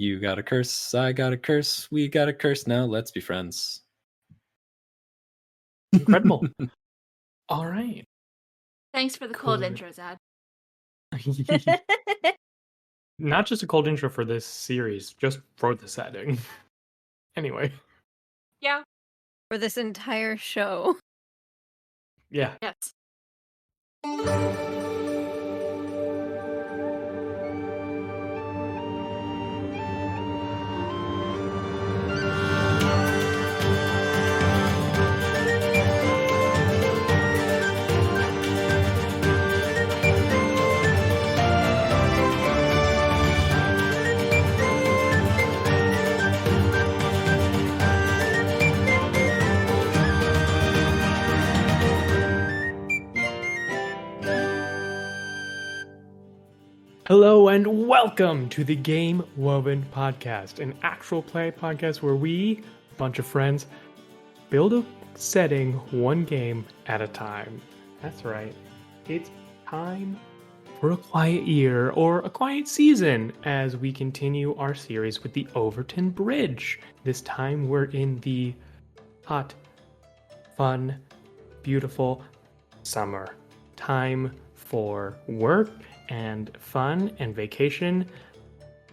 You got a curse, I got a curse, we got a curse, now let's be friends. Incredible. All right. Thanks for the cold intro, Zad. Not just a cold intro for this series, just for the setting. Anyway. Yeah. For this entire show. Yeah. Yes. Hello and welcome to the Game Woven Podcast, an actual play podcast where we, a bunch of friends, build a setting one game at a time. That's right. It's time for a quiet year or a quiet season as we continue our series with the Overton Bridge. This time we're in the hot, fun, beautiful summer. Time for work and fun and vacation,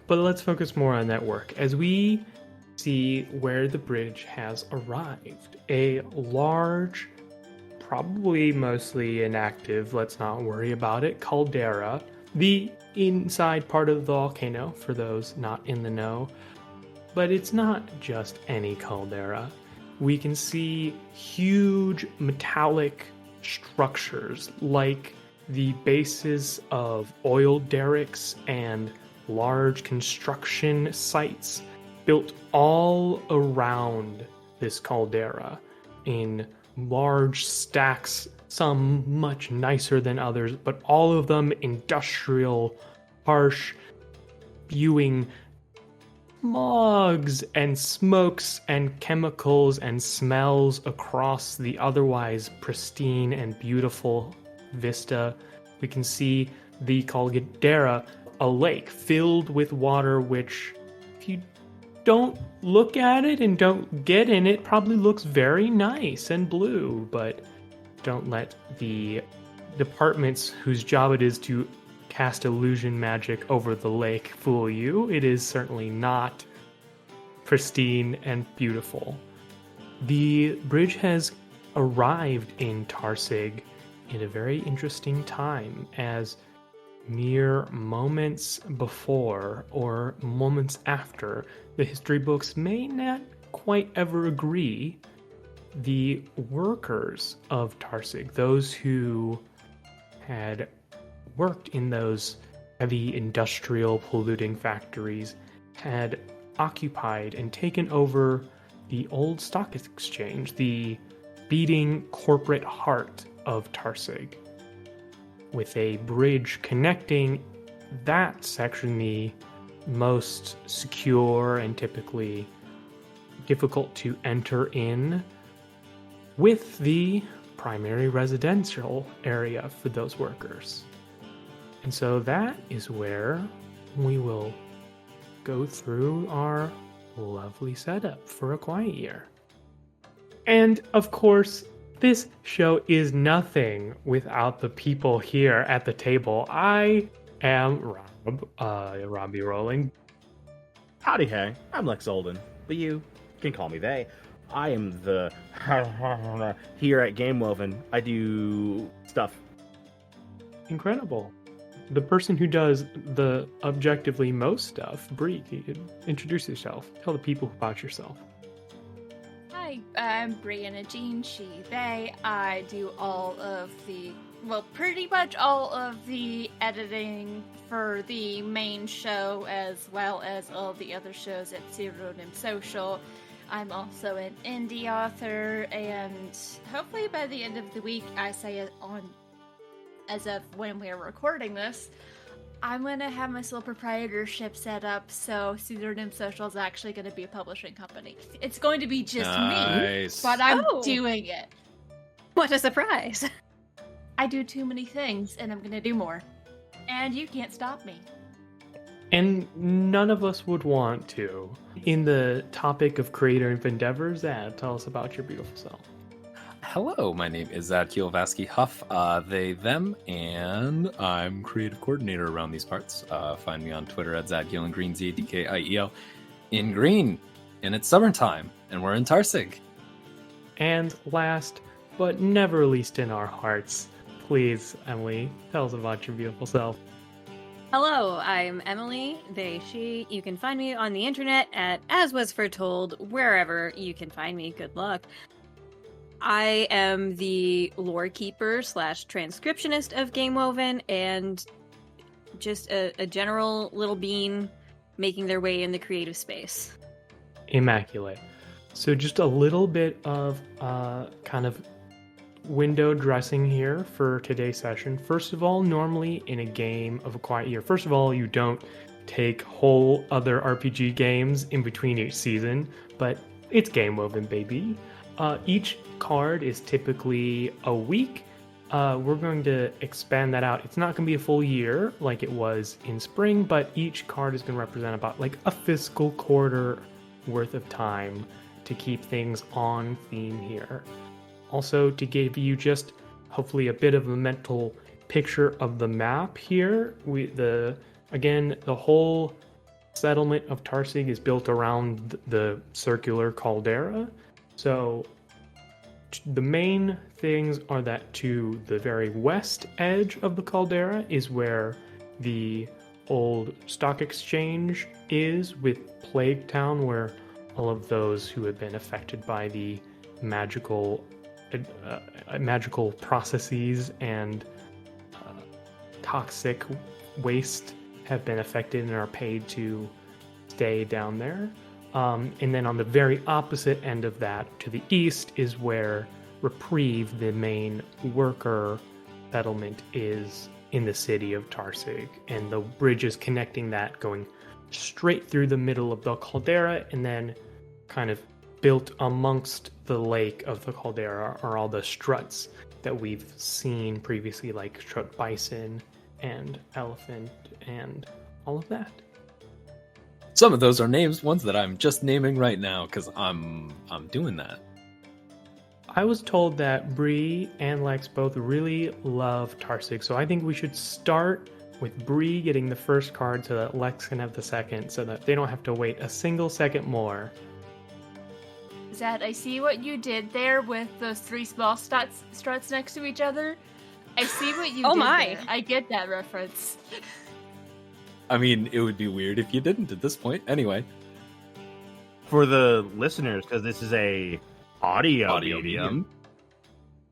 but let's focus more on that work as we see where the bridge has arrived. A large, probably mostly inactive, let's not worry about it, caldera, the inside part of the volcano for those not in the know. But it's not just any caldera. We can see huge metallic structures like the bases of oil derricks and large construction sites built all around this caldera in large stacks, some much nicer than others, but all of them industrial, harsh, spewing smogs and smokes and chemicals and smells across the otherwise pristine and beautiful vista. We can see the caldera, a lake filled with water, which if you don't look at it and don't get in it, probably looks very nice and blue, but don't let the departments whose job it is to cast illusion magic over the lake fool you. It is certainly not pristine and beautiful. The bridge has arrived in Tarsig in a very interesting time, as mere moments before or moments after, the history books may not quite ever agree, the workers of Tarsig, those who had worked in those heavy industrial polluting factories, had occupied and taken over the old stock exchange, the beating corporate heart of Tarsig, with a bridge connecting that section, the most secure and typically difficult to enter in, with the primary residential area for those workers. And so that is where we will go through our lovely setup for a quiet year. And of course, this show is nothing without the people here at the table. I am Robbie Rolling. Howdy, hey, I'm Lex Olden, but you can call me they. I am the here at Game Woven. I do stuff. Incredible. The person who does the objectively most stuff, Bree, you could introduce yourself. Tell the people about yourself. Hi, I'm Brianna Jean, she, they. I do pretty much all of the editing for the main show, as well as all the other shows at Pseudonym Social. I'm also an indie author, and hopefully by the end of the week, I say it on, as of when we're recording this, I'm going to have my sole proprietorship set up, so Pseudonym Social is actually going to be a publishing company. It's going to be just me, but I'm doing it. What a surprise. I do too many things, and I'm going to do more. And you can't stop me. And none of us would want to. In the topic of creative endeavors, Zad, tell us about your beautiful self. Hello, my name is Zadkiel Vaske-Huff, they, them, and I'm creative coordinator around these parts. Find me on Twitter at zadkielingreen, ZADKIEL, in green, and it's summertime, and we're in Tarsig. And last, but never least in our hearts, please, Emily, tell us about your beautiful self. Hello, I'm Emily, they, she. You can find me on the internet at aswasforetold, wherever you can find me. Good luck. I am the lore keeper / transcriptionist of Game Woven, and just a general little bean making their way in the creative space. Immaculate. So just a little bit of kind of window dressing here for today's session. First of all, normally in a game of a quiet year, first of all, you don't take whole other RPG games in between each season, but it's Game Woven, baby. Each card is typically a week. We're going to expand that out. It's not going to be a full year like it was in spring, but each card is going to represent about like a fiscal quarter worth of time to keep things on theme here. Also, to give you just hopefully a bit of a mental picture of the map here, the whole settlement of Tarsig is built around the circular caldera. So the main things are that to the very west edge of the caldera is where the old stock exchange is, with Plague Town, where all of those who have been affected by the magical processes and toxic waste have been affected and are paid to stay down there. And then on the very opposite end of that, to the east, is where Reprieve, the main worker settlement, is in the city of Tarsig. And the bridge is connecting that, going straight through the middle of the caldera, and then kind of built amongst the lake of the caldera are all the struts that we've seen previously, like strut bison and elephant and all of that. Some of those are names, ones that I'm just naming right now because I'm doing that. I was told that Bree and Lex both really love Tarsig, so I think we should start with Bree getting the first card so that Lex can have the second, so that they don't have to wait a single second more. Zad, I see what you did there with those three small struts next to each other. I see what you did there. I get that reference. I mean, it would be weird if you didn't at this point. Anyway. For the listeners, because this is a audio medium,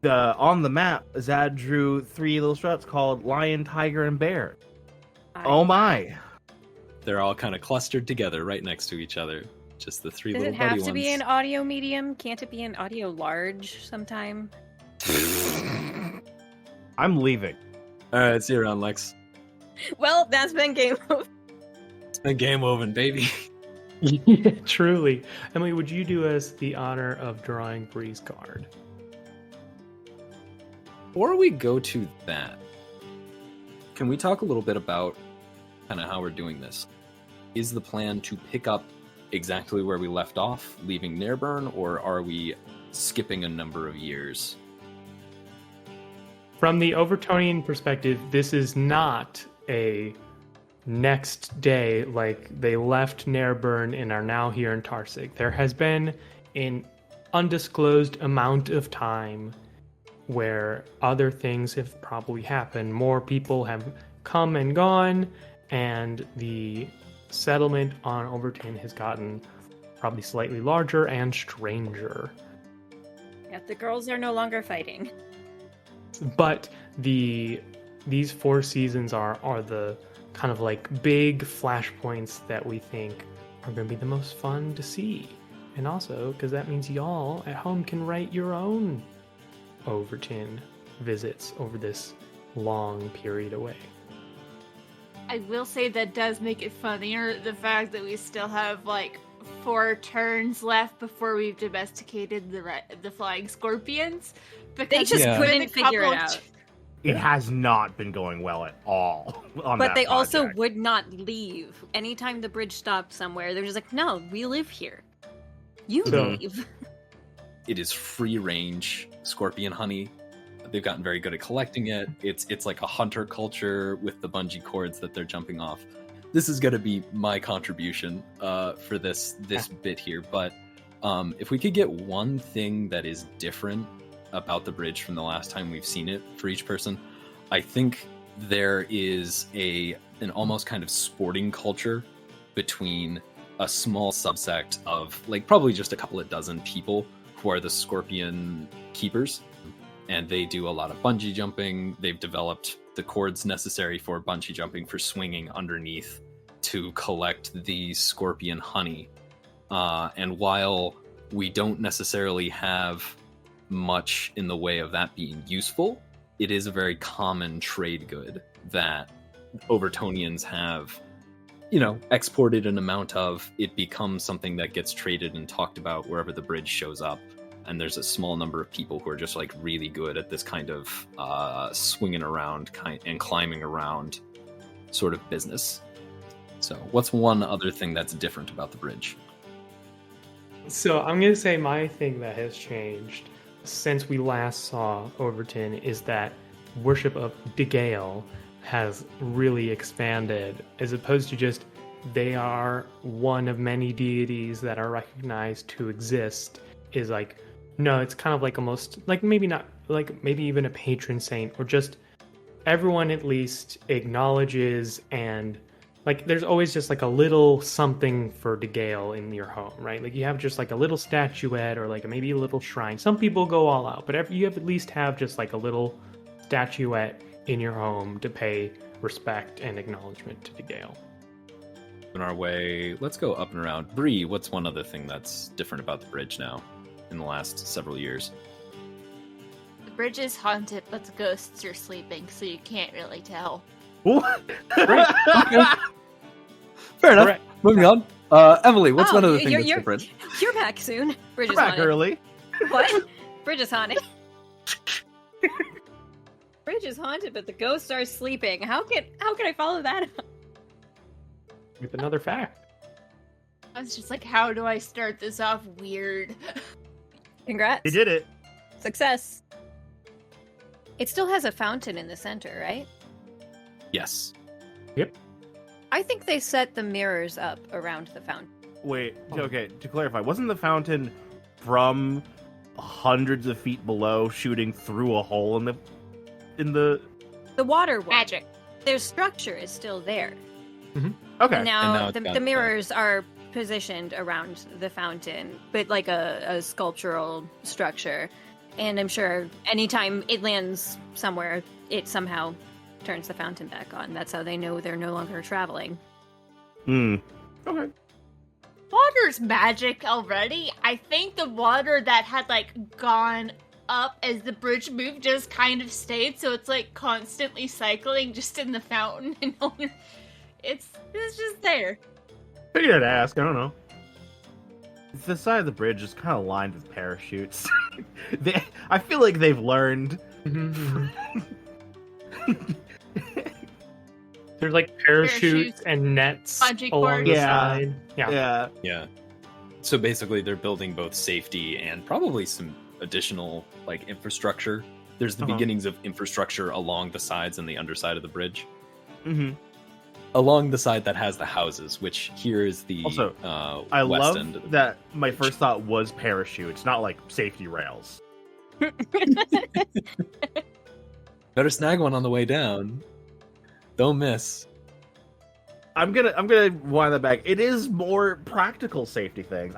on the map, Zad drew three little struts called Lion, Tiger, and Bear. Oh my! They're all kind of clustered together right next to each other. Just the three little buddy ones. Does it have to be an audio medium? Can't it be an audio large sometime? I'm leaving. Alright, see you around, Lex. Well, that's been Game Woven. It's been Game Woven, baby. Yeah, truly. Emily, would you do us the honor of drawing Bree's card? Before we go to that, can we talk a little bit about kind of how we're doing this? Is the plan to pick up exactly where we left off, leaving Nairburn, or are we skipping a number of years? From the Overtonian perspective, this is not a next day like they left Nairburn and are now here in Tarsig. There has been an undisclosed amount of time where other things have probably happened. More people have come and gone, and the settlement on Overton has gotten probably slightly larger and stranger. Yeah, the girls are no longer fighting. But these four seasons are the kind of like big flashpoints that we think are going to be the most fun to see. And also, because that means y'all at home can write your own Overton visits over this long period away. I will say that does make it funnier, the fact that we still have like 4 turns left before we've domesticated the flying scorpions. Because They just Yeah. couldn't figure it out. it has not been going well at all. But they also would not leave. Anytime the bridge stopped somewhere, they're just like, no, we live here. You leave. It is free range scorpion honey. They've gotten very good at collecting it. It's like a hunter culture with the bungee cords that they're jumping off. This is going to be my contribution for this bit here. But if we could get one thing that is different about the bridge from the last time we've seen it for each person, I think there is an almost kind of sporting culture between a small subsect of like probably just a couple of dozen people who are the scorpion keepers, and they do a lot of bungee jumping. They've developed the cords necessary for bungee jumping for swinging underneath to collect the scorpion honey. And while we don't necessarily have much in the way of that being useful, it is a very common trade good that Overtonians have, exported an amount of. It becomes something that gets traded and talked about wherever the bridge shows up. And there's a small number of people who are just like really good at this kind of swinging around and climbing around sort of business. So what's one other thing that's different about the bridge? So I'm going to say my thing that has changed since we last saw Overton is that worship of Degale has really expanded, as opposed to just they are one of many deities that are recognized to exist. Is like, no, it's kind of like almost like maybe not like maybe even a patron saint, or just everyone at least acknowledges, and like there's always just like a little something for Degale in your home, right? Like you have just like a little statuette or like maybe a little shrine. Some people go all out, but you have at least have just like a little statuette in your home to pay respect and acknowledgement to Degale. In our way, let's go up and around. Bree, what's one other thing that's different about the bridge now in the last several years? The bridge is haunted, but the ghosts are sleeping, so you can't really tell. What? Right. Okay. Fair enough. Correct. Moving on. Emily, what's one other thing that's different? You're back soon. Bridge is Back haunted. early. What? Bridge is haunted. Bridge is haunted, but the ghosts are sleeping. How can I follow that up? With another fact. I was just like, how do I start this off weird? Congrats. They did it. Success. It still has a fountain in the center, right? Yes. I think they set the mirrors up around the fountain. Wait, okay, to clarify, wasn't the fountain from hundreds of feet below shooting through a hole in the The water one. Magic. Their structure is still there. Okay. And now, it's got the mirrors are positioned around the fountain, but like a sculptural structure. And I'm sure anytime it lands somewhere, it somehow turns the fountain back on. That's how they know they're no longer traveling. Okay. Water's magic already. I think the water that had like gone up as the bridge moved just kind of stayed, so it's like constantly cycling just in the fountain, and it's just there. Figured I'd ask, I don't know. The side of the bridge is kind of lined with parachutes. I feel like they've learned. There's like parachutes and nets bungee along cords. the Yeah. side. Yeah. So basically they're building both safety and probably some additional like infrastructure. There's the beginnings of infrastructure along the sides and the underside of the bridge. Mm-hmm. Along the side that has the houses, which here is the Also, west I love end of the that my first thought was parachutes, not like safety rails. Better snag one on the way down. Don't miss. I'm gonna wind that back. It is more practical safety things.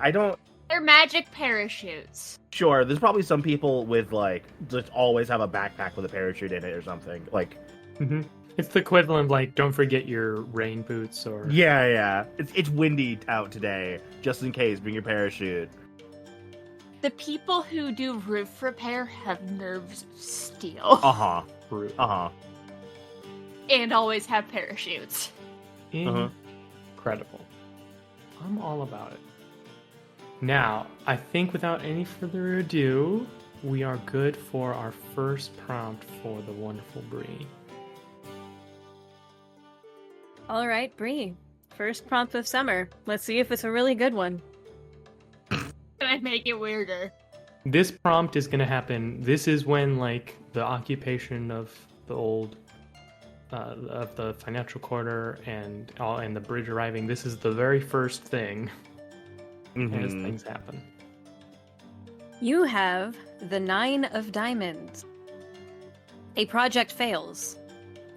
They're magic parachutes. Sure, there's probably some people with like just always have a backpack with a parachute in it or something. Like, It's the equivalent of like, don't forget your rain boots or... yeah. It's windy out today. Just in case, bring your parachute. The people who do roof repair have nerves of steel. Uh-huh. And always have parachutes. Incredible. I'm all about it. Now, I think without any further ado, we are good for our first prompt for the wonderful Bree. All right, Bree. First prompt of summer. Let's see if it's a really good one. Can I make it weirder? This prompt is going to happen. This is when, like, the occupation of the old, of the financial quarter and the bridge arriving. This is the very first thing as things happen. You have the 9 of diamonds. A project fails.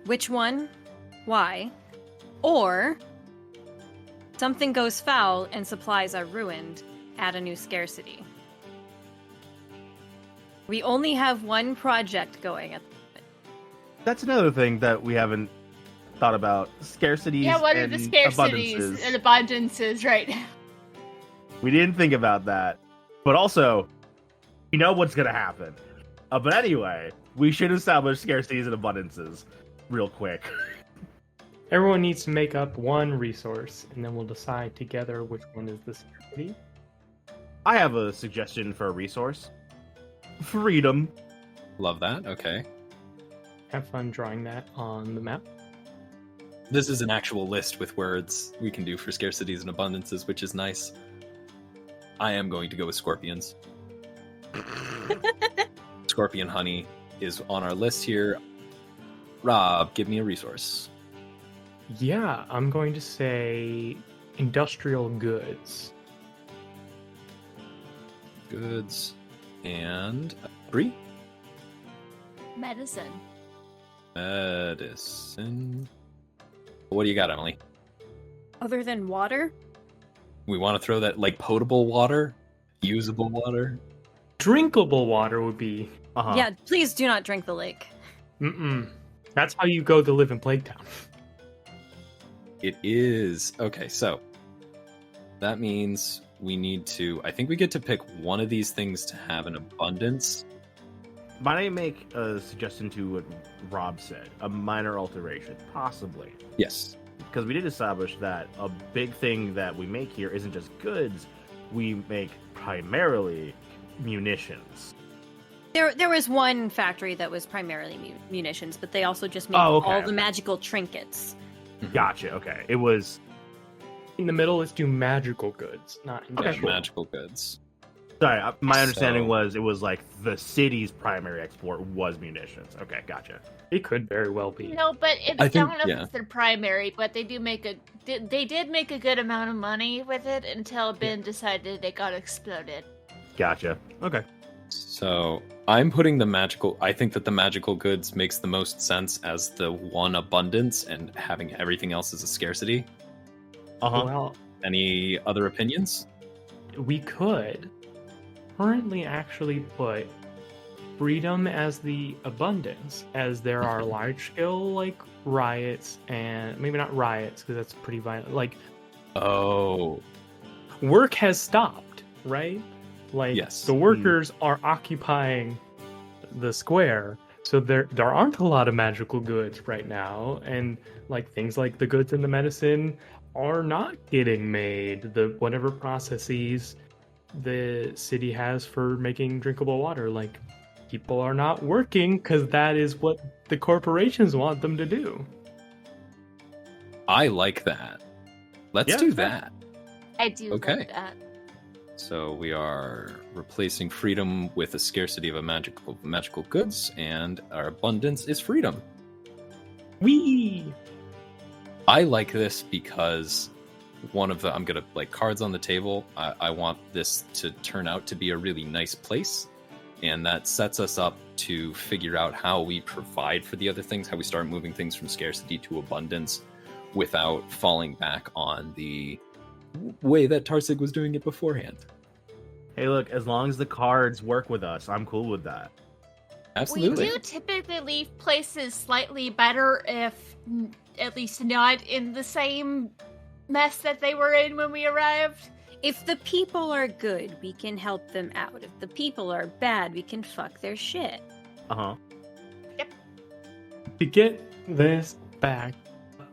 Which one? Why? Or something goes foul and supplies are ruined. Add a new scarcity. We only have one project going at the moment. That's another thing that we haven't thought about. Scarcities Yeah, what are and the scarcities abundances. and abundances right now? We didn't think about that. But also, you know what's going to happen. But anyway, we should establish scarcities and abundances real quick. Everyone needs to make up one resource, and then we'll decide together which one is the scarcity. I have a suggestion for a resource. Freedom. Love that. Okay. Have fun drawing that on the map. This is an actual list with words we can do for scarcities and abundances, which is nice. I am going to go with scorpions. Scorpion honey is on our list here. Rob, give me a resource. Yeah, I'm going to say industrial goods. Goods. And Bree? Medicine. Medicine. What do you got, Emily? Other than water? We want to throw that, like, potable water? Usable water? Drinkable water would be. Yeah, please do not drink the lake. That's how you go to live in Plague Town. It is. Okay, so that means we need to... I think we get to pick one of these things to have an abundance. Might I make a suggestion to what Rob said? A minor alteration, possibly. Yes. Because we did establish that a big thing that we make here isn't just goods. We make primarily munitions. There was one factory that was primarily munitions, but they also just made Oh, okay, all the okay. magical trinkets. Gotcha, okay. It was... In the middle, let's do magical goods, not industrial. Magical goods. Sorry, my understanding So- was it was like the city's primary export was munitions. Okay, gotcha. It could very well be. No, but I I think- don't know yeah. if it's their primary, but they did make a good amount of money with it until Ben decided it got exploded. Gotcha. Okay. So I'm putting the magical... I think that the magical goods makes the most sense as the one abundance and having everything else as a scarcity. Well, Any other opinions? we could currently actually put freedom as the abundance, as there are large-scale, like, riots, and maybe not riots, because that's pretty violent. Like, Oh, work has stopped, right? Like, Yes. the workers are occupying the square, so there aren't a lot of magical goods right now, and, like, things like the goods and the medicine are not getting made. The whatever processes the city has for making drinkable water, like, people are not working because that is what the corporations want them to do. I like that. Let's Yeah, do fair. that. I do Okay. like that. So we are replacing freedom with a scarcity of a magical goods, and our abundance is freedom. Whee! I like this because one of the... I'm gonna, like, cards on the table. I want this to turn out to be a really nice place, and that sets us up to figure out how we provide for the other things, how we start moving things from scarcity to abundance without falling back on the way that Tarsig was doing it beforehand. Hey, look, as long as the cards work with us, I'm cool with that. Absolutely. We do typically leave places slightly better if at least not in the same mess that they were in when we arrived. If the people are good, we can help them out. If the people are bad, we can fuck their shit. Uh-huh. To get this back,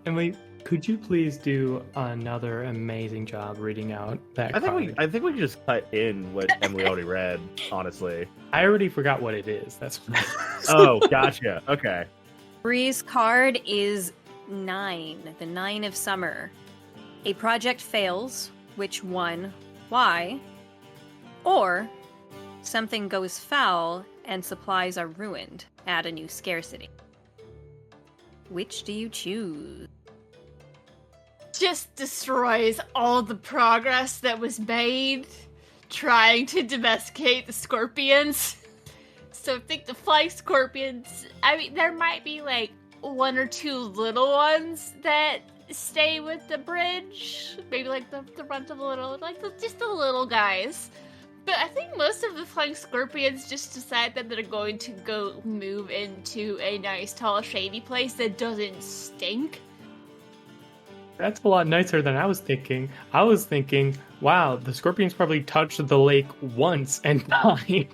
Emily, could you please do another amazing job reading out that I card? think we can just cut in what Emily already read, honestly. I already forgot what it is. That's what Oh, gotcha. Okay. Bree's card is 9, the 9 of summer. A project fails. Which one? Why? Or something goes foul and supplies are ruined. Add a new scarcity. Which do you choose? Just destroys all the progress that was made trying to domesticate the scorpions. So I think the flying scorpions, I mean, there might be like 1 or 2 little ones that stay with the bridge. Maybe like the runt of the little, like just the little guys. But I think most of the flying scorpions just decide that they're going to go move into a nice, tall, shady place that doesn't stink. That's a lot nicer than I was thinking. I was thinking, wow, the scorpions probably touched the lake once and died.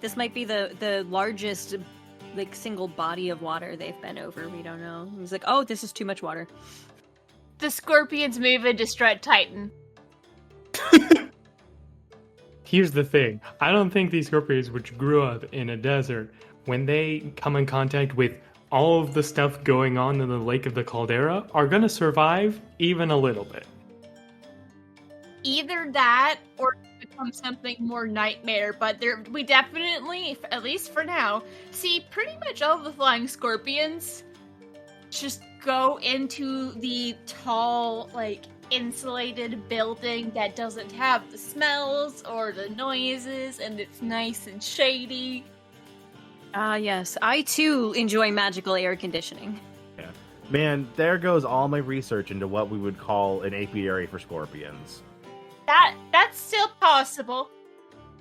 This might be the largest, like, single body of water they've been over. We don't know. It's like, oh, this is too much water. The scorpions move into Strut Titan. Here's the thing. I don't think these scorpions, which grew up in a desert, when they come in contact with all of the stuff going on in the Lake of the Caldera, are going to survive even a little bit. Either that or become something more nightmare, but we definitely, at least for now, see pretty much all of the flying scorpions just go into the tall, like, insulated building that doesn't have the smells or the noises, and it's nice and shady. Ah, yes. I, too, enjoy magical air conditioning. Yeah. Man, there goes all my research into what we would call an apiary for scorpions. That's still possible.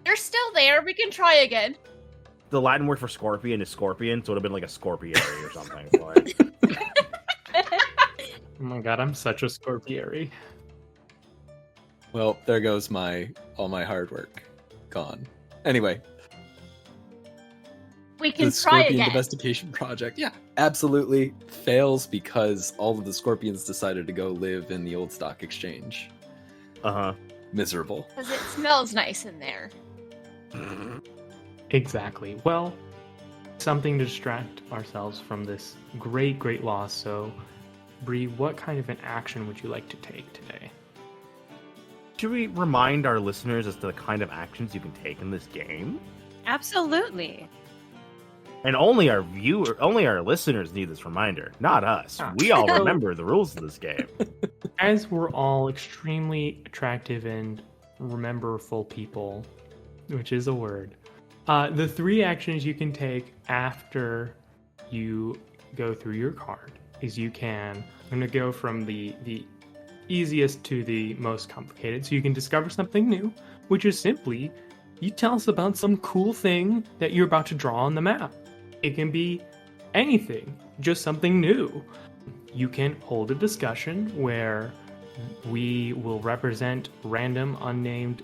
They're still there. We can try again. The Latin word for scorpion is scorpion, so it would have been like a scorpiary or something. But... Oh my god, I'm such a scorpiary. Well, there goes all my hard work gone. Anyway, We can the try scorpion again. domestication project, yeah, absolutely fails because all of the scorpions decided to go live in the old stock exchange. Uh-huh. Miserable. Because it smells nice in there. Exactly. Well, something to distract ourselves from this great, great loss. So, Bree, what kind of an action would you like to take today? Should we remind our listeners as to the kind of actions you can take in this game? Absolutely. And only our listeners need this reminder, not us. We all remember the rules of this game. As we're all extremely attractive and rememberful people, which is a word, the 3 actions you can take after you go through your card is I'm going to go from the easiest to the most complicated. So you can discover something new, which is simply you tell us about some cool thing that you're about to draw on the map. It can be anything, just something new. You can hold a discussion where we will represent random unnamed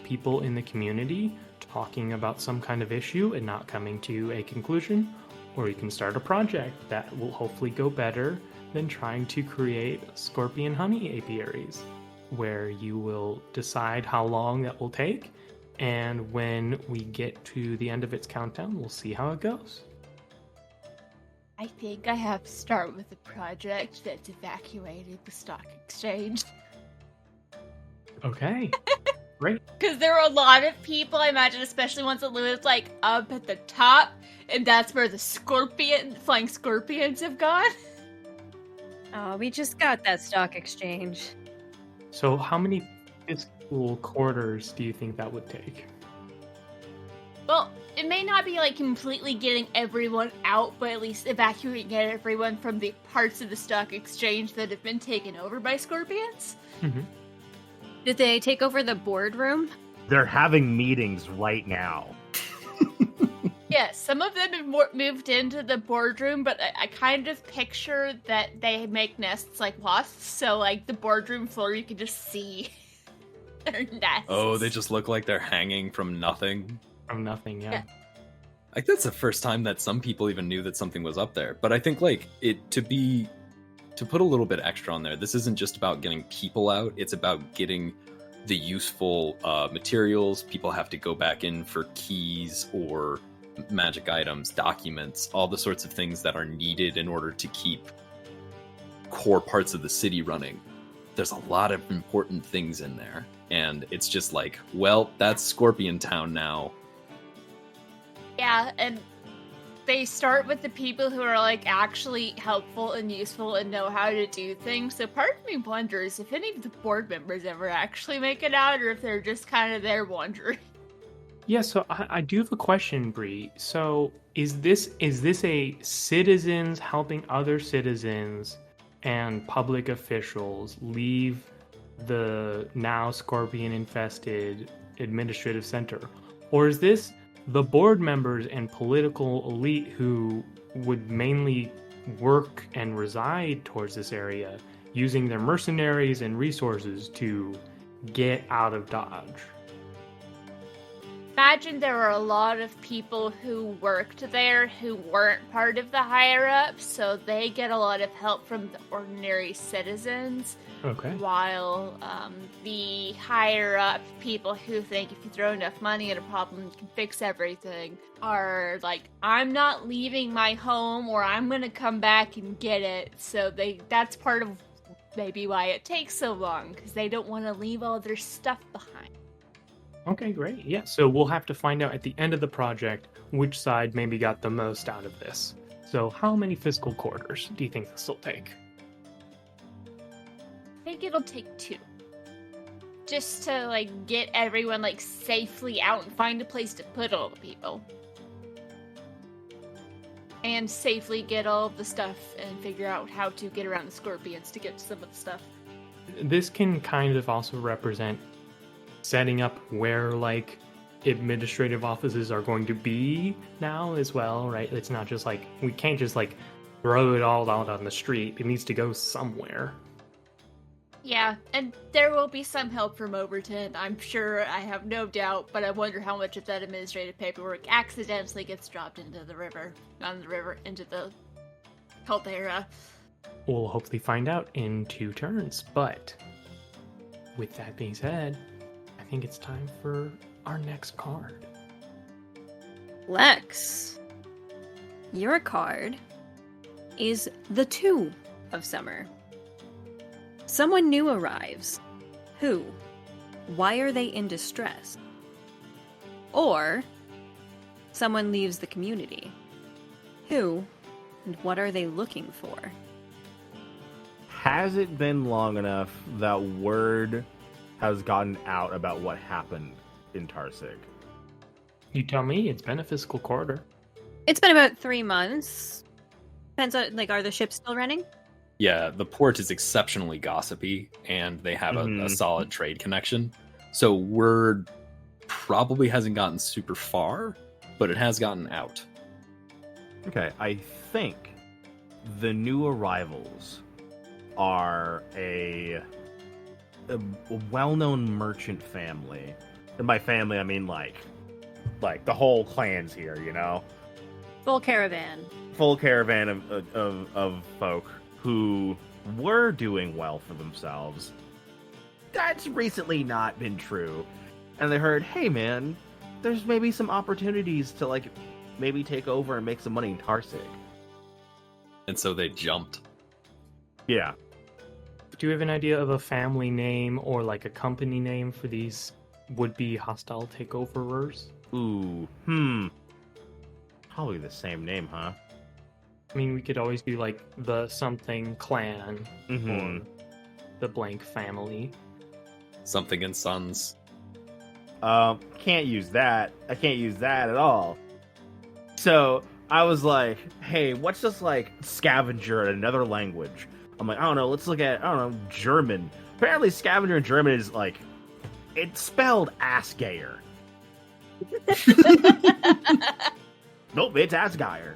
people in the community talking about some kind of issue and not coming to a conclusion. Or you can start a project that will hopefully go better than trying to create scorpion honey apiaries, where you will decide how long that will take, and when we get to the end of its countdown, we'll see how it goes. I think I have to start with a project that's evacuated the stock exchange. Okay, great. Because there are a lot of people, I imagine, especially ones that live like up at the top, and that's where the flying scorpions have gone. Oh, we just got that stock exchange. So how many fiscal quarters do you think that would take? Well, it may not be like completely getting everyone out, but at least evacuating everyone from the parts of the stock exchange that have been taken over by scorpions. Mm-hmm. Did they take over the boardroom? They're having meetings right now. Yes, some of them have moved into the boardroom, but I kind of picture that they make nests like wasps, so like the boardroom floor you can just see their nests. Oh, they just look like they're hanging from nothing. From nothing, yeah. I think that's the first time that some people even knew that something was up there. But I think like to be to put a little bit extra on there, this isn't just about getting people out, it's about getting the useful materials. People have to go back in for keys or magic items, documents, all the sorts of things that are needed in order to keep core parts of the city running. There's a lot of important things in there, and it's just like, well, that's Scorpion Town now. Yeah, and they start with the people who are like actually helpful and useful and know how to do things. So part of me wonders if any of the board members ever actually make it out, or if they're just kind of there wandering. Yeah, so I do have a question, Bree. So is this a citizens helping other citizens and public officials leave the now scorpion-infested administrative center? Or is this the board members and political elite who would mainly work and reside towards this area, using their mercenaries and resources to get out of Dodge? Imagine there were a lot of people who worked there who weren't part of the higher-ups, so they get a lot of help from the ordinary citizens. Okay. While the higher-up people who think if you throw enough money at a problem, you can fix everything, are like, I'm not leaving my home, or I'm going to come back and get it. So that's part of maybe why it takes so long, because they don't want to leave all their stuff behind. Okay, great. Yeah, so we'll have to find out at the end of the project which side maybe got the most out of this. So how many fiscal quarters do you think this will take? I think it'll take 2. Just to, like, get everyone, like, safely out and find a place to put all the people. And safely get all of the stuff and figure out how to get around the scorpions to get some of the stuff. This can kind of also represent setting up where, like, administrative offices are going to be now as well, right? It's not just like, we can't just, like, throw it all out on the street. It needs to go somewhere. Yeah, and there will be some help from Overton, I'm sure, I have no doubt, but I wonder how much of that administrative paperwork accidentally gets dropped into the river, into the caldera. We'll hopefully find out in 2 turns, but with that being said, I think it's time for our next card. Lex, your card is the 2 of Summer. Someone new arrives. Who? Why are they in distress? Or someone leaves the community. Who and what are they looking for? Has it been long enough that word has gotten out about what happened in Tarsig? You tell me. It's been a fiscal quarter. It's been about 3 months. Depends on, like, are the ships still running? Yeah, the port is exceptionally gossipy, and they have a solid trade connection. So word probably hasn't gotten super far, but it has gotten out. Okay, I think the new arrivals are a well-known merchant family. And by family, I mean like the whole clan's here, you know? Full caravan. Full caravan of folk who were doing well for themselves. That's recently not been true. And they heard, hey man, there's maybe some opportunities to, like, maybe take over and make some money in Tarsig. And so they jumped. Yeah. Do you have an idea of a family name or, like, a company name for these would-be hostile takeoverers? Ooh, probably the same name, huh? I mean, we could always do, like, the something clan Mm-hmm. or the blank family. Something and Sons. Can't use that. I can't use that at all. So I was like, hey, what's just like scavenger in another language? I'm like, I don't know, let's look at, I don't know, German. Apparently scavenger in German is like, it's spelled Asgayer. Nope, it's Asgayer.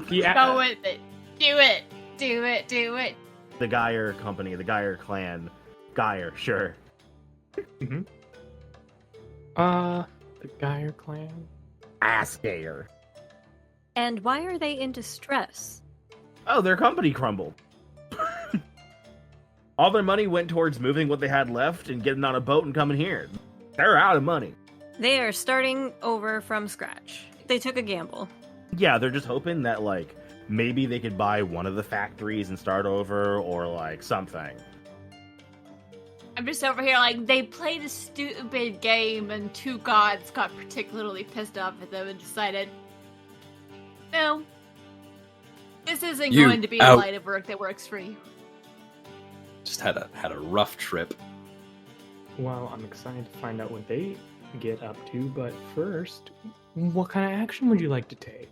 Yeah. Go with it. Do it. Do it. Do it. The Geyer company, the Geyer clan. Geyer, sure. Mm-hmm. The Geyer clan. Asgayer. And why are they in distress? Oh, their company crumbled. All their money went towards moving what they had left and getting on a boat and coming here. They're out of money. They are starting over from scratch. They took a gamble. Yeah, they're just hoping that, like, maybe they could buy one of the factories and start over, or, like, something. I'm just over here like, they played a stupid game and two gods got particularly pissed off at them and decided, no, this isn't You going to be a out. line of work that works for you. Just had a rough trip. Well, I'm excited to find out what they get up to, but first, what kind of action would you like to take?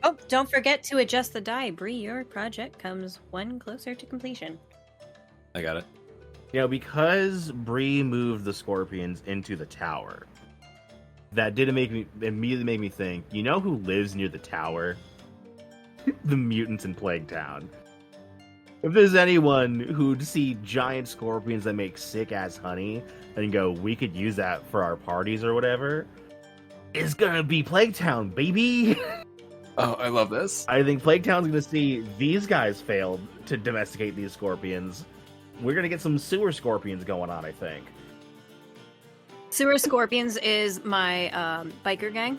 Oh, don't forget to adjust the die. Bree, your project comes one closer to completion. I got it. You know, because Bree moved the scorpions into the tower, that didn't immediately make me think, you know who lives near the tower? The mutants in Plague Town. If there's anyone who'd see giant scorpions that make sick-ass honey and go, we could use that for our parties or whatever, it's gonna be Plague Town, baby! Oh, I love this. I think Plague Town's gonna see these guys failed to domesticate these scorpions. We're gonna get some sewer scorpions going on, I think. Sewer Scorpions is my biker gang.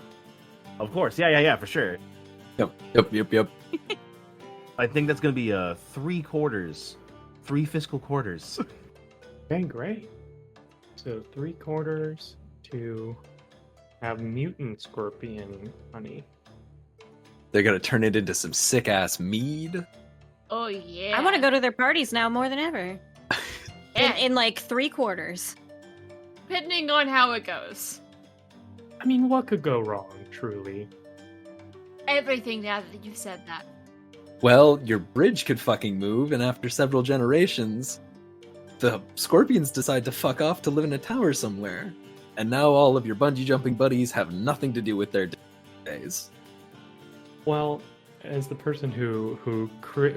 Of course, yeah, for sure. Yep. I think that's gonna be 3 fiscal quarters. Okay, great. So 3/4 to have mutant scorpion honey. They're gonna turn it into some sick ass mead. Oh yeah. I want to go to their parties now more than ever. Yeah. In like 3/4. Depending on how it goes. I mean, what could go wrong, truly? Everything now that you said that. Well, your bridge could fucking move, and after several generations, the scorpions decide to fuck off to live in a tower somewhere. And now all of your bungee jumping buddies have nothing to do with their days. Well, as the person who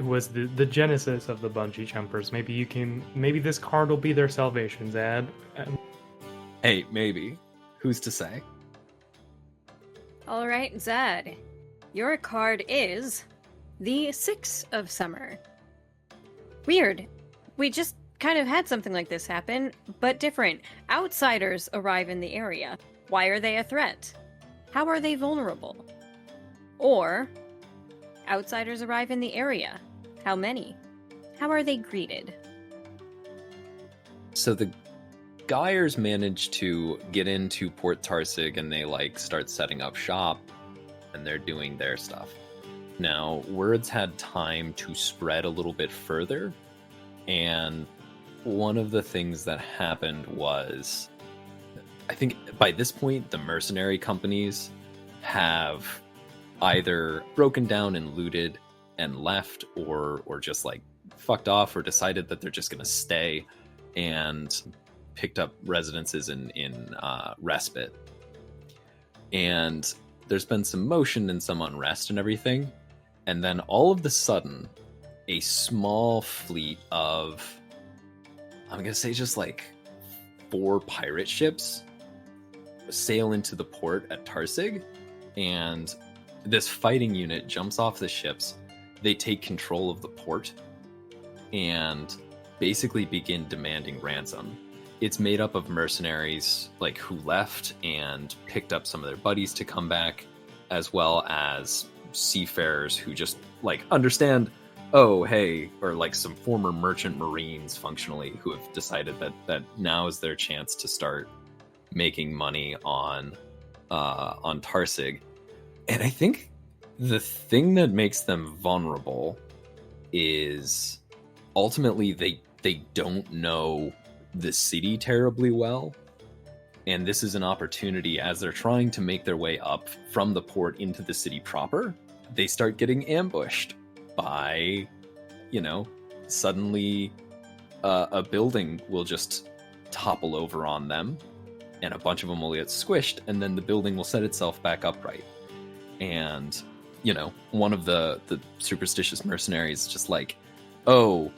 was the genesis of the bungee jumpers, maybe this card will be their salvation, Zad. Hey, maybe. Who's to say? All right, Zad. Your card is the 6 of Summer. Weird. We just kind of had something like this happen, but different. Outsiders arrive in the area. Why are they a threat? How are they vulnerable? Or, outsiders arrive in the area. How many? How are they greeted? So the Gyres managed to get into Port Tarsig and they start setting up shop and they're doing their stuff. Now, words had time to spread a little bit further, and one of the things that happened was, I think by this point, the mercenary companies have either broken down and looted and left, or just fucked off, or decided that they're just going to stay and picked up residences in respite. And there's been some motion and some unrest and everything. And then all of a sudden, a small fleet of, I'm going to say just 4 pirate ships sail into the port at Tarsig. And this fighting unit jumps off the ships. They take control of the port and basically begin demanding ransom. It's made up of mercenaries who left and picked up some of their buddies to come back, as well as seafarers who just understand, oh hey, or some former merchant marines functionally who have decided that now is their chance to start making money on Tarsig. And I think the thing that makes them vulnerable is ultimately they don't know the city terribly well. And this is an opportunity, as they're trying to make their way up from the port into the city proper, they start getting ambushed by, suddenly a building will just topple over on them and a bunch of them will get squished, and then the building will set itself back upright. And, one of the superstitious mercenaries is just oh,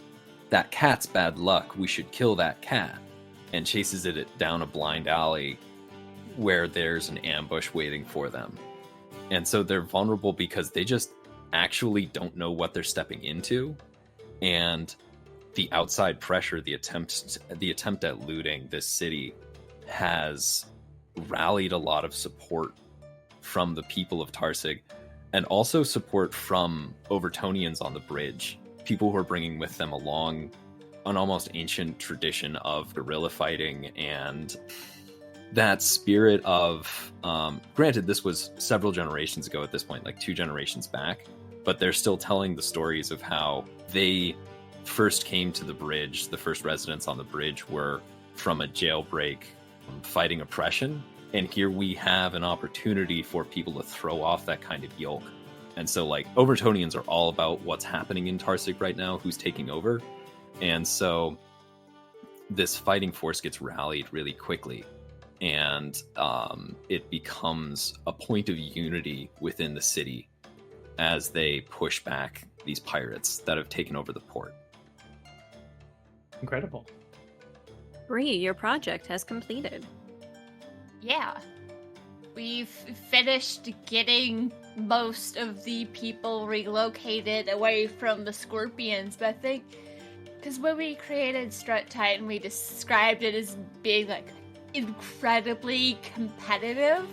that cat's bad luck, we should kill that cat, and chases it down a blind alley where there's an ambush waiting for them. And so they're vulnerable because actually don't know what they're stepping into, and the outside pressure, the attempt at looting this city has rallied a lot of support from the people of Tarsig, and also support from Overtonians on the bridge, people who are bringing with them along an almost ancient tradition of guerrilla fighting and that spirit of, granted, this was several generations ago at this point, like 2 generations back, but they're still telling the stories of how they first came to the bridge. The first residents on the bridge were from a jailbreak fighting oppression. And here we have an opportunity for people to throw off that kind of yoke. And so, like, Overtonians are all about what's happening in Tarsig right now, who's taking over. And so this fighting force gets rallied really quickly. And it becomes a point of unity within the city as they push back these pirates that have taken over the port. Incredible. Bree, your project has completed. Yeah. We've finished getting most of the people relocated away from the scorpions, but I think because when we created Strut Titan, we described it as being like incredibly competitive.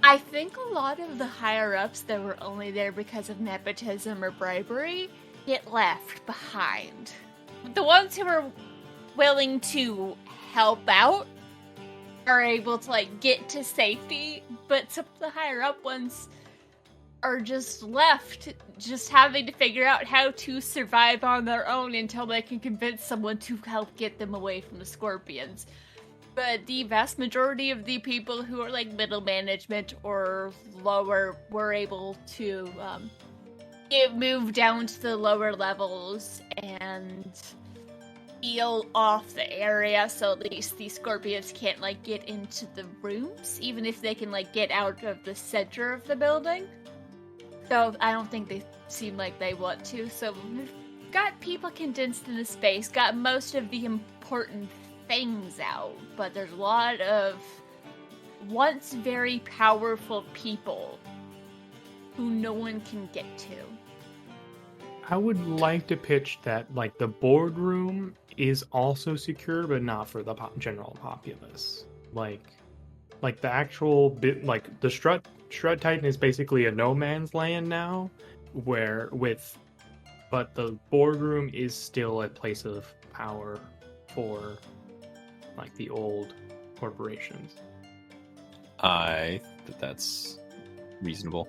I think a lot of the higher-ups that were only there because of nepotism or bribery get left behind. The ones who are willing to help out are able to, like, get to safety, but some of the higher-up ones are just left, just having to figure out how to survive on their own until they can convince someone to help get them away from the scorpions. But the vast majority of the people who are, like, middle management or lower were able to get moved down to the lower levels and seal off the area, so at least the scorpions can't, like, get into the rooms, even if they can, like, get out of the center of the building. So I don't think they seem like they want to. So we've got people condensed in the space, got most of the important things out, but there's a lot of once very powerful people who no one can get to. I would like to pitch that, like, the boardroom is also secure, but not for the general populace. Like the actual bit, like the Strut Titan is basically a no man's land now, but the boardroom is still a place of power for, like, the old corporations. I think that's reasonable.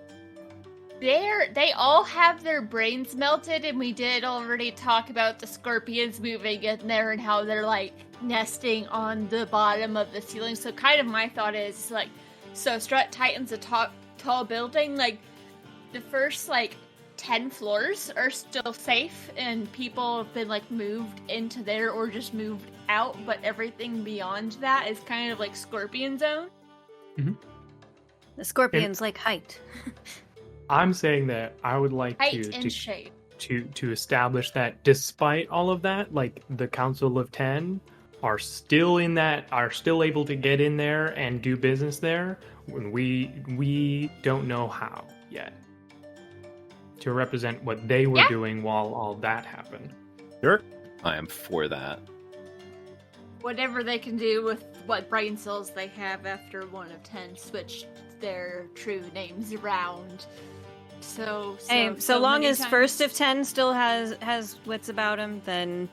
They all have their brains melted, and we did already talk about the scorpions moving in there and how they're, like, nesting on the bottom of the ceiling. So kind of my thought is, like, so Strut Titan's a tall building, like, the first, like, 10 floors are still safe, and people have been, like, moved into there or just moved out, but everything beyond that is kind of like Scorpion Zone. Mm-hmm. The scorpions like height. I'm saying that I would like Height and shape. to establish that despite all of that, like, the Council of 10 are still able to get in there and do business there when we don't know how yet, to represent what they were doing while all that happened. Sure. I am for that. Whatever they can do with what brain cells they have after 1 of 10 switched their true names around. So long as times. first of 10 still has wits about him, then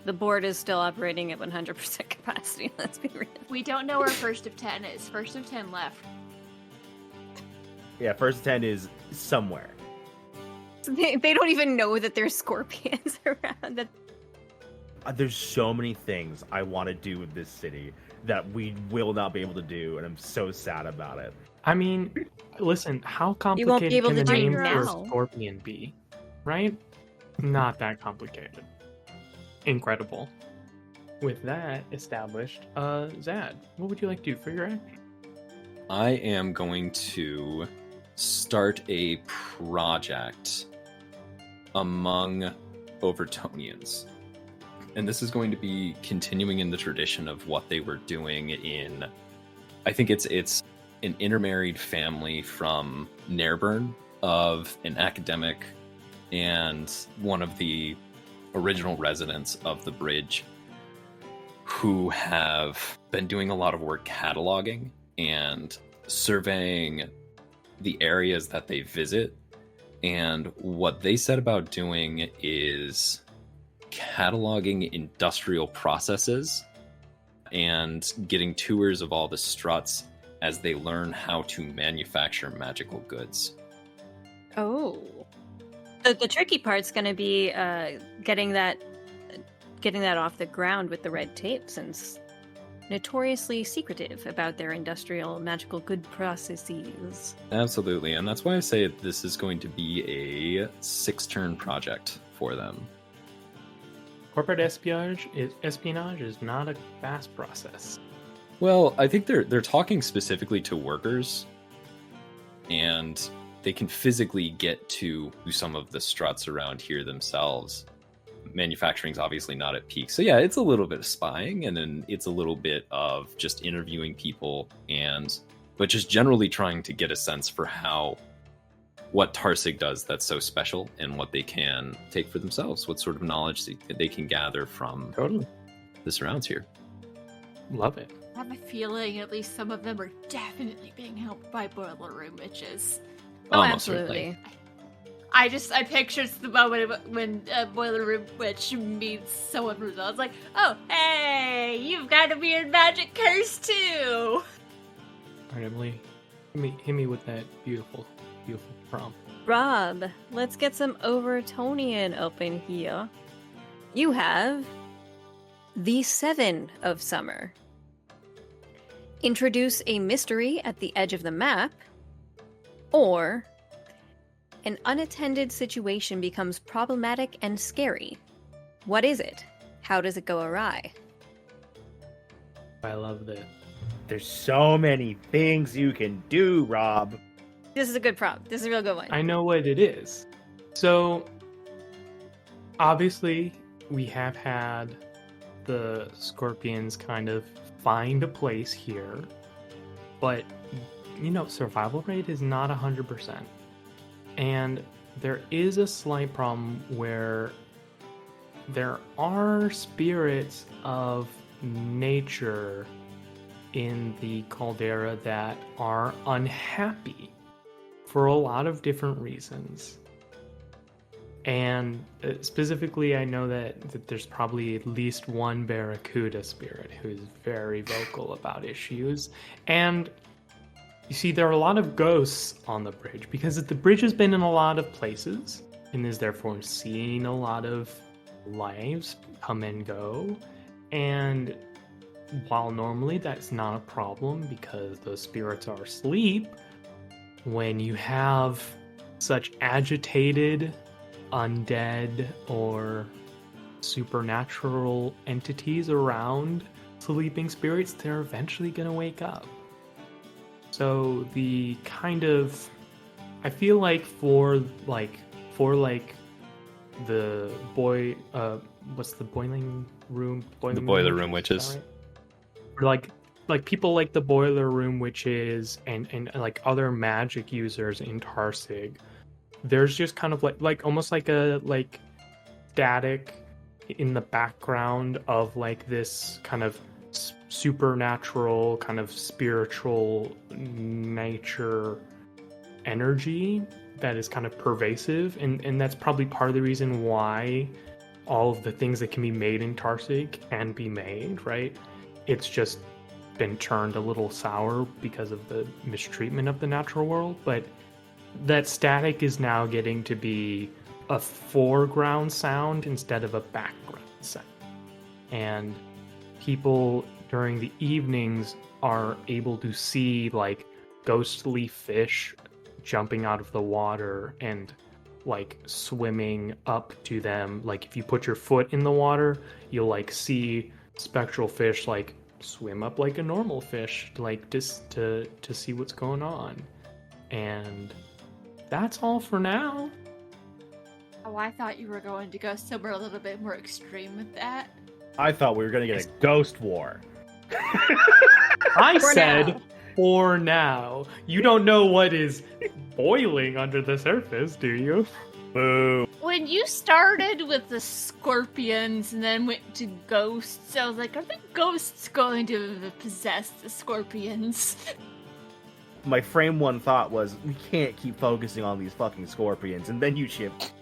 the board is still operating at 100% capacity. Let's be real. We don't know where first of 10 is. First of 10 left. Yeah, first of 10 is somewhere. They don't even know that there's scorpions around. That There's so many things I want to do with this city that we will not be able to do, and I'm so sad about it. I mean, listen, how won't be complicated able can to the do name it for a now. scorpion be? Right? Not that complicated. Incredible. With that established, Zad, what would you like to do for your action? I am going to start a project among Overtonians. And this is going to be continuing in the tradition of what they were doing I think it's an intermarried family from Nairburn of an academic and one of the original residents of the bridge who have been doing a lot of work cataloging and surveying the areas that they visit. And what they set about doing is cataloging industrial processes and getting tours of all the struts as they learn how to manufacture magical goods. Oh. The tricky part's going to be getting that off the ground with the red tape, since notoriously secretive about their industrial magical good processes. Absolutely, and that's why I say this is going to be a 6-turn project for them. Corporate espionage is not a fast process. Well, I think they're talking specifically to workers, and they can physically get to some of the struts around here themselves. Manufacturing's obviously not at peak. So yeah, it's a little bit of spying, and then it's a little bit of just interviewing people, but just generally trying to get a sense for what Tarsig does that's so special and what they can take for themselves, what sort of knowledge they can gather from the surrounds here. Love it. I have a feeling at least some of them are definitely being helped by boiler room witches. Oh, Almost absolutely. I pictured the moment when boiler room witch meets someone from the. I was like, oh, hey, you've got a weird magic curse too. All right, Emily, hit me with that beautiful, beautiful prompt. Rob, let's get some Overtonian up in here. You have the 7 of Summer. Introduce a mystery at the edge of the map, or an unattended situation becomes problematic and scary. What is it? How does it go awry? I love this. There's so many things you can do, Rob. This is a good prompt. This is a real good one. I know what it is. So, obviously, we have had the Scorpions kind of find a place here, but, survival rate is not 100%. And there is a slight problem where there are spirits of nature in the caldera that are unhappy for a lot of different reasons. And specifically, I know that there's probably at least one Barracuda spirit who's very vocal about issues. And you see, there are a lot of ghosts on the bridge because the bridge has been in a lot of places and is therefore seeing a lot of lives come and go. And while normally that's not a problem because those spirits are asleep, when you have such agitated undead or supernatural entities around sleeping spirits, they're eventually going to wake up. So the kind of, I feel like for the boy, what's the boiling room? The boiler room witches. Right? Like people like the boiler room witches and like other magic users in Tarsig. There's just kind of like almost like a static in the background of like this kind of supernatural kind of spiritual nature energy that is kind of pervasive, and that's probably part of the reason why all of the things that can be made in Tarsig can be made, right? It's just been turned a little sour because of the mistreatment of the natural world, but that static is now getting to be a foreground sound instead of a background sound. And people during the evenings are able to see like ghostly fish jumping out of the water and like swimming up to them. Like if you put your foot in the water, you'll like see spectral fish like swim up like a normal fish, like just to see what's going on. And that's all for now. Oh, I thought you were going to go somewhere a little bit more extreme with that. I thought we were going to get a ghost war. I For said now. for now. You don't know what is boiling under the surface, do you? Boo. When you started with the scorpions and then went to ghosts, I was like, are the ghosts going to possess the scorpions? My frame one thought was, we can't keep focusing on these fucking scorpions, and then you chipped.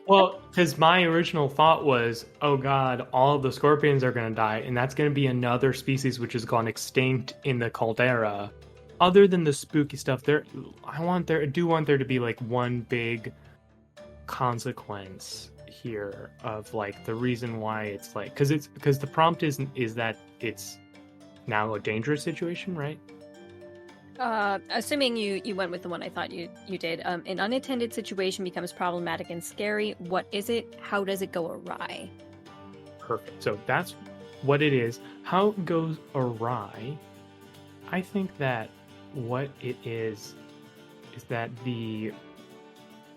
Well, because my original thought was, oh god, all of the scorpions are going to die, and that's going to be another species which has gone extinct in the caldera. Other than the spooky stuff, I do want there to be like one big consequence here of like the reason why it's like because the prompt is that it's now a dangerous situation, right? Assuming you went with the one I thought you did. An unattended situation becomes problematic and scary. What is it? How does it go awry? Perfect. So that's what it is. How it goes awry, I think that what it is that the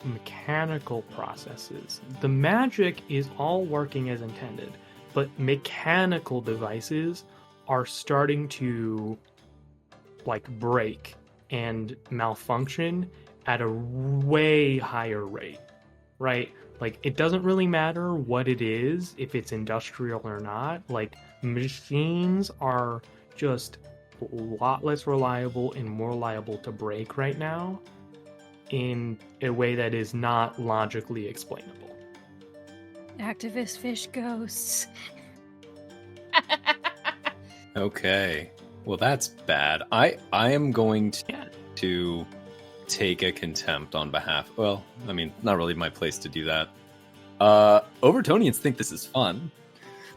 mechanical processes, the magic is all working as intended, but mechanical devices are starting to like break and malfunction at a way higher rate, right? Like it doesn't really matter what it is, if it's industrial or not. Like machines are just a lot less reliable and more liable to break right now in a way that is not logically explainable. Activist fish ghosts. Okay. Well, that's bad. I am going to take a contempt on behalf. Well, I mean, not really my place to do that. Overtonians think this is fun.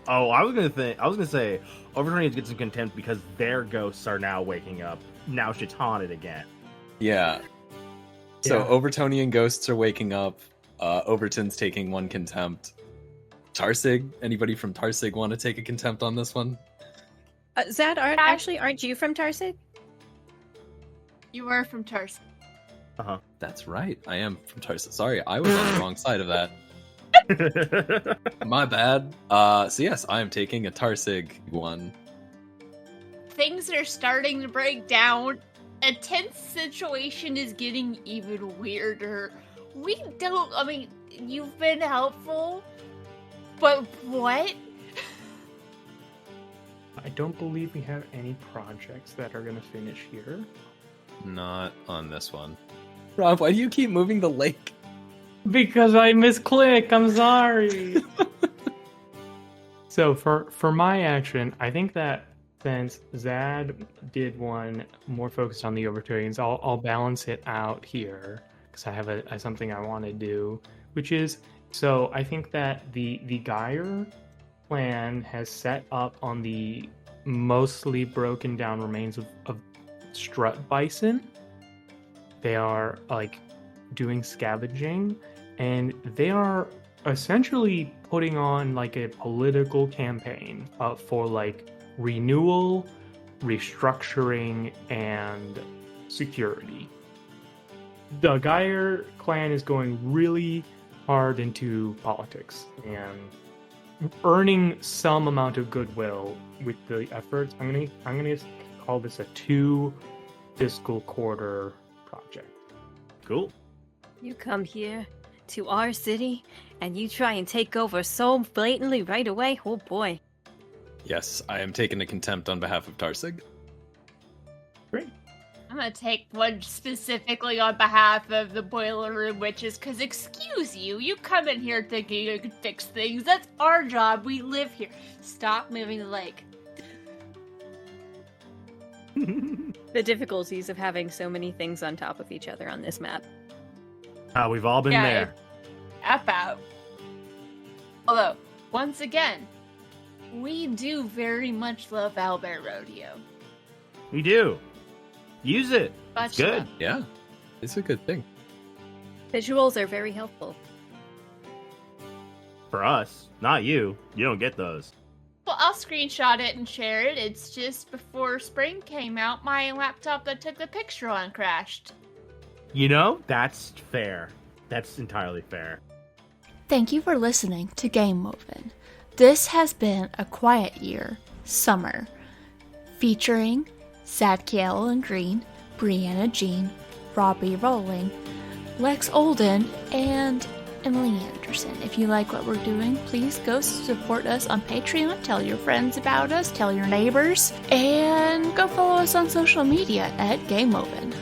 Oh, I was gonna say, Overtonians get some contempt because their ghosts are now waking up. Now shit's haunted again. Yeah. So Yeah. Overtonian ghosts are waking up. Overton's taking one contempt. Tarsig, anybody from Tarsig want to take a contempt on this one? Zad, aren't you from Tarsig? You were from Tarsig. That's right. I am from Tarsig. Sorry, I was on the wrong side of that. My bad. So yes, I am taking a Tarsig one. Things are starting to break down. A tense situation is getting even weirder. You've been helpful, but what? I don't believe we have any projects that are going to finish here. Not on this one. Rob, why do you keep moving the lake? Because I misclick, I'm sorry. So for my action, I think that since Zad did one more focused on the Overtonians, I'll balance it out here because I have something I want to do, which is, so I think that the Geyer plan has set up on the mostly broken down remains of strut bison. They are like doing scavenging, and they are essentially putting on like a political campaign for like renewal, restructuring, and security. The Geyer clan is going really hard into politics and earning some amount of goodwill with the efforts. I'm gonna call this a 2 fiscal quarter project. Cool. You come here to our city and you try and take over so blatantly right away. Oh boy. Yes, I am taking a contempt on behalf of Tarsig. Great. I'm gonna take one specifically on behalf of the Boiler Room Witches, because excuse you, you come in here thinking you can fix things. That's our job. We live here. Stop moving the lake. The difficulties of having so many things on top of each other on this map. We've all been there. F out. Although, once again, we do very much love Owlbear Rodeo. We do. Use it. It's Gotcha. good. Yeah, it's a good thing. Visuals are very helpful. For us, not you. You don't get those. Well, I'll screenshot it and share it. It's just before spring came out, my laptop that took the picture on crashed. You know, that's fair. That's entirely fair. Thank you for listening to Game Woven. This has been a quiet year, summer, featuring Zadkielingreen, Brianna Jean, robbrolling, Lex Olden, and Emily Anderson. If you like what we're doing, please go support us on Patreon, tell your friends about us, tell your neighbors, and go follow us on social media at Game Open.